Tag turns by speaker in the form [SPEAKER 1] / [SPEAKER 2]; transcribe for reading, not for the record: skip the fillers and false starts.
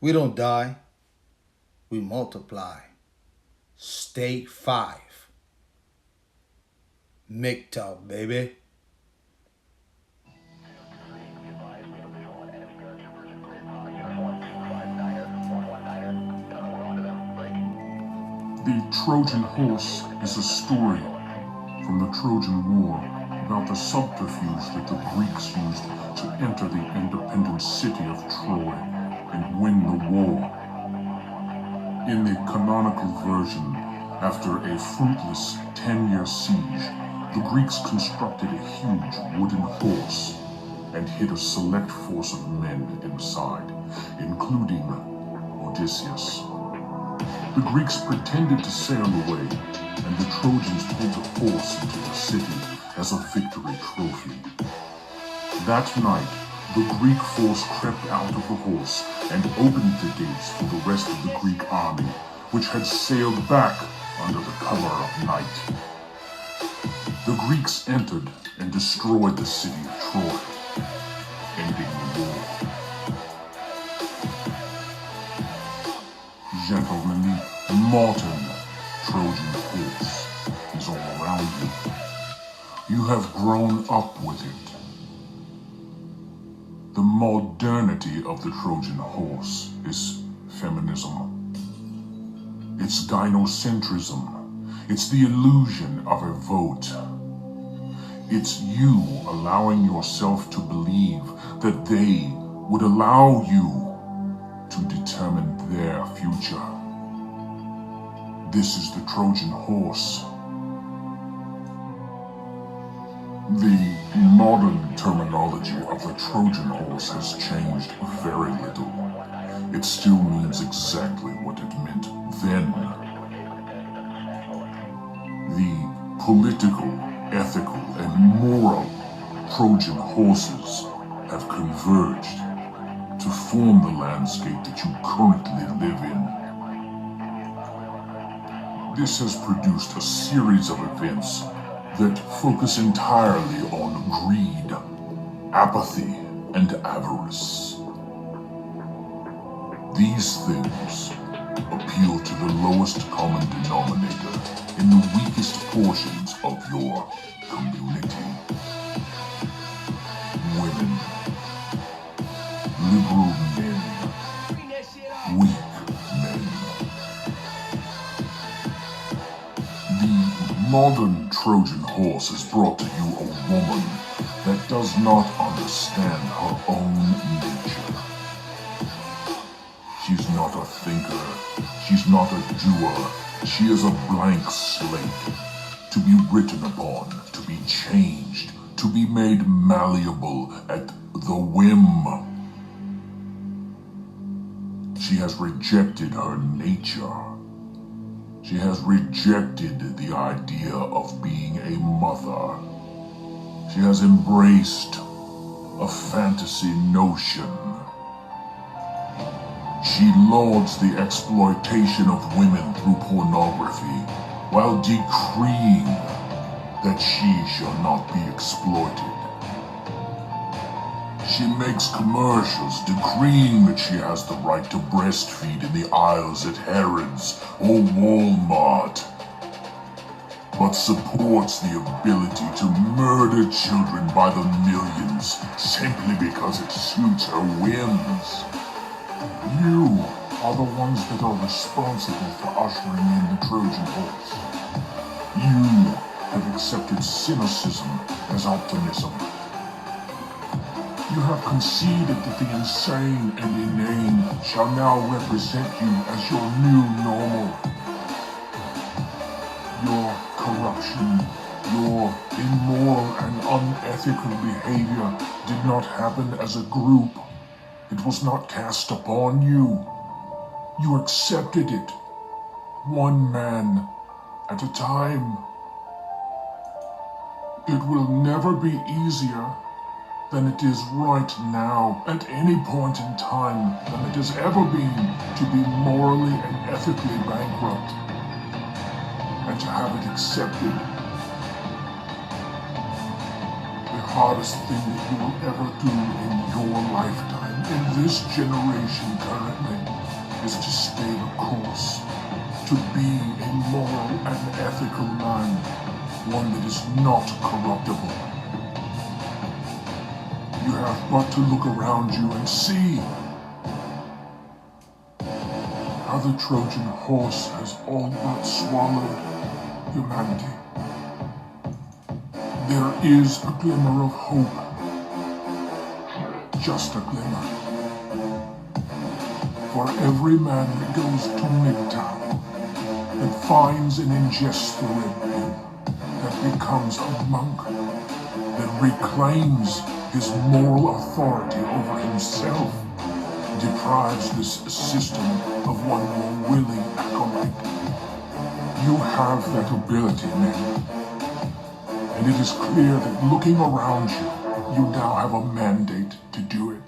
[SPEAKER 1] We don't die, we multiply. Stay 5. MGTOW, baby.
[SPEAKER 2] The Trojan horse is a story from the Trojan War about the subterfuge that the Greeks used to enter the independent city of Troy and win the war. In the canonical version, after a fruitless 10-year siege, the Greeks constructed a huge wooden horse and hid a select force of men inside, including Odysseus. The Greeks pretended to sail away, and the Trojans pulled the horse into the city as a victory trophy. That night, the Greek force crept out of the horse and opened the gates for the rest of the Greek army, which had sailed back under the cover of night. The Greeks entered and destroyed the city of Troy, ending the war. Gentlemen, the modern Trojan horse is all around you. You have grown up with it. The modernity of the Trojan horse is feminism. It's gynocentrism. It's the illusion of a vote. It's you allowing yourself to believe that they would allow you to determine their future. This is the Trojan horse. The modern terminology of the Trojan horse has changed very little. It still means exactly what it meant then. The political, ethical, and moral Trojan horses have converged to form the landscape that you currently live in. This has produced a series of events that focus entirely on greed, apathy, and avarice. These things appeal to the lowest common denominator in the weakest portions of your community. Women, liberal men, weak men. The modern Trojan horse has brought to you a woman that does not understand her own nature. She's not a thinker, she's not a doer, she is a blank slate, to be written upon, to be changed, to be made malleable at the whim. She has rejected her nature. She has rejected the idea of being a mother. She has embraced a fantasy notion. She lauds the exploitation of women through pornography, while decreeing that she shall not be exploited. She makes commercials decreeing that she has the right to breastfeed in the aisles at Harrods or Walmart, but supports the ability to murder children by the millions simply because it suits her whims. You are the ones that are responsible for ushering in the Trojan horse. You have accepted cynicism as optimism. You have conceded that the insane and inane shall now represent you as your new normal. Your corruption, your immoral and unethical behavior did not happen as a group. It was not cast upon you. You accepted it, one man at a time. It will never be easier than it is right now, at any point in time, than it has ever been to be morally and ethically bankrupt, and to have it accepted. The hardest thing that you will ever do in your lifetime. in this generation currently is to stay the course, to be a moral and ethical man, one that is not corruptible. You have but to look around you and see how the Trojan horse has all but swallowed humanity. There is a glimmer of hope, just a glimmer. For every man that goes to Midtown, that finds and ingests the red pill, that becomes a monk, that reclaims his moral authority over himself, deprives this system of one more willing acolyte. You have that ability, men. And it is clear that looking around you, you now have a mandate to do it.